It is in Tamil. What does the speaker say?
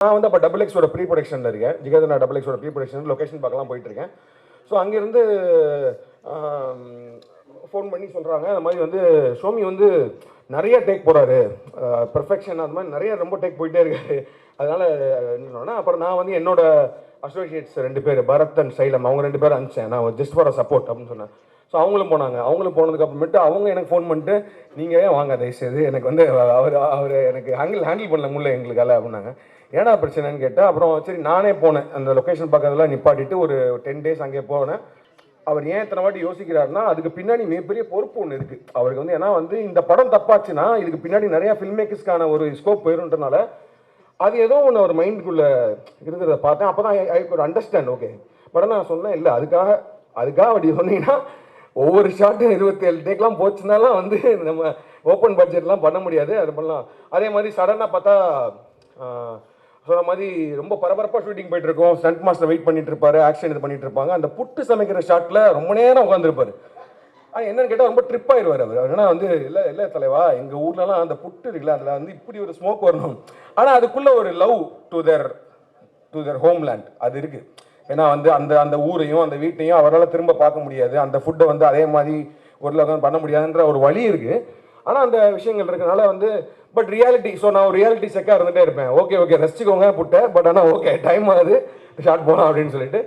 நான் வந்து அப்போ டபுள் எக்ஸோட ப்ரீ ப்ரொடக்ஷனில் இருக்கேன். ஜிகர்தண்டா டபுள் எக்ஸோட ப்ரீ ப்ரொடக்ஷன் லொக்கேஷன் பார்க்கலாம் போயிட்டு இருக்கேன். ஸோ அங்கேருந்து ஃபோன் பண்ணி சொல்கிறாங்க, அந்த மாதிரி வந்து ஷோமி வந்து நிறைய டேக் போகிறாரு, பெர்ஃபெக்ஷன் அந்த மாதிரி நிறைய ரொம்ப டேக் போயிட்டே இருக்காரு. அதனால் என்னன்னா அப்புறம் நான் வந்து என்னோட அசோசியேட்ஸ் 2 பேர் பரத் அண்ட் சைலம், அவங்க 2 பேரும் அனுப்பிச்சேன். நான் ஜஸ்ட் ஃபார் சப்போர்ட் அப்படின்னு சொன்னேன். ஸோ அவங்களும் போனாங்க. அவங்களும் போனதுக்கு அப்புறமேட்டு அவங்க எனக்கு ஃபோன் பண்ணிட்டு, நீங்கள் ஏன் வாங்க தயவுசெய்து, எனக்கு வந்து அவர் எனக்கு ஹேண்டில் பண்ண முடியல எங்களுக்கால அப்படின்னாங்க. ஏன்னா பிரச்சனைன்னு கேட்டால், அப்புறம் சரி நானே போனேன். அந்த லொக்கேஷன் பார்க்கறதெல்லாம் நிப்பாட்டிட்டு ஒரு 10 டேஸ் அங்கே போனேன். அவர் ஏன் இத்தனை வாட்டி யோசிக்கிறாருன்னா, அதுக்கு பின்னாடி மிகப்பெரிய பொறுப்பு ஒன்று இருக்குது அவருக்கு வந்து. ஏன்னா வந்து இந்த படம் தப்பாச்சுன்னா இதுக்கு பின்னாடி நிறையா ஃபில்ம் மேக்கர்ஸ்க்கான ஒரு ஸ்கோப் போயிருன்றனால அது ஏதோ ஒன்று அவர் மைண்டுக்குள்ளே இருக்கிறத பார்த்தேன். அப்போ தான் I could understand. Okay, but நான் சொன்னேன் இல்லை, அதுக்காக அப்படி சொன்னீங்கன்னா ஒவ்வொரு ஷாட்டும் 27 டேக்லாம் போச்சுனாலாம் வந்து நம்ம ஓப்பன் பட்ஜெட்லாம் பண்ண முடியாது. அது பண்ணலாம். அதே மாதிரி சடனாக பார்த்தா சொன்ன மாதிரி ரொம்ப பரபரப்பாக ஷூட்டிங் போயிட்டு இருக்கோம். ஸ்டண்ட் மாஸ்டர் வெயிட் பண்ணிட்டு இருப்பாரு, ஆக்ஷன் இது பண்ணிட்டு இருப்பாங்க. அந்த புட்டு சமைக்கிற ஷாட்டில் ரொம்ப நேரம் உட்காந்துருப்பாரு. என்னன்னு கேட்டால் ரொம்ப ட்ரிப் ஆயிடுவார் அவர். ஏன்னா வந்து இல்லை தலைவா, எங்கள் ஊர்லலாம் அந்த புட்டு இருக்குல்ல, அதில் வந்து இப்படி ஒரு ஸ்மோக் வரணும். ஆனால் அதுக்குள்ளே ஒரு லவ் டு தேர் ஹோம்லேண்ட் அது இருக்குது. ஏன்னா வந்து அந்த ஊரையும் அந்த வீட்டையும் அவரால் திரும்ப பார்க்க முடியாது. அந்த ஃபுட்டை வந்து அதே மாதிரி ஒரு பண்ண முடியாதுன்ற ஒரு வழி இருக்குது. ஆனால் அந்த விஷயங்கள் இருக்கனால வந்து பட் ரியாலிட்டி. ஸோ நான் ஒரு ரியாலிட்டி செக்காக இருந்துகிட்டே இருப்பேன். ஓகே ரசிச்சுக்கோங்க புட்டை, பட் ஆனால் ஓகே டைம் ஆகுது ஷார்ட் போகலாம் அப்படின்னு சொல்லிட்டு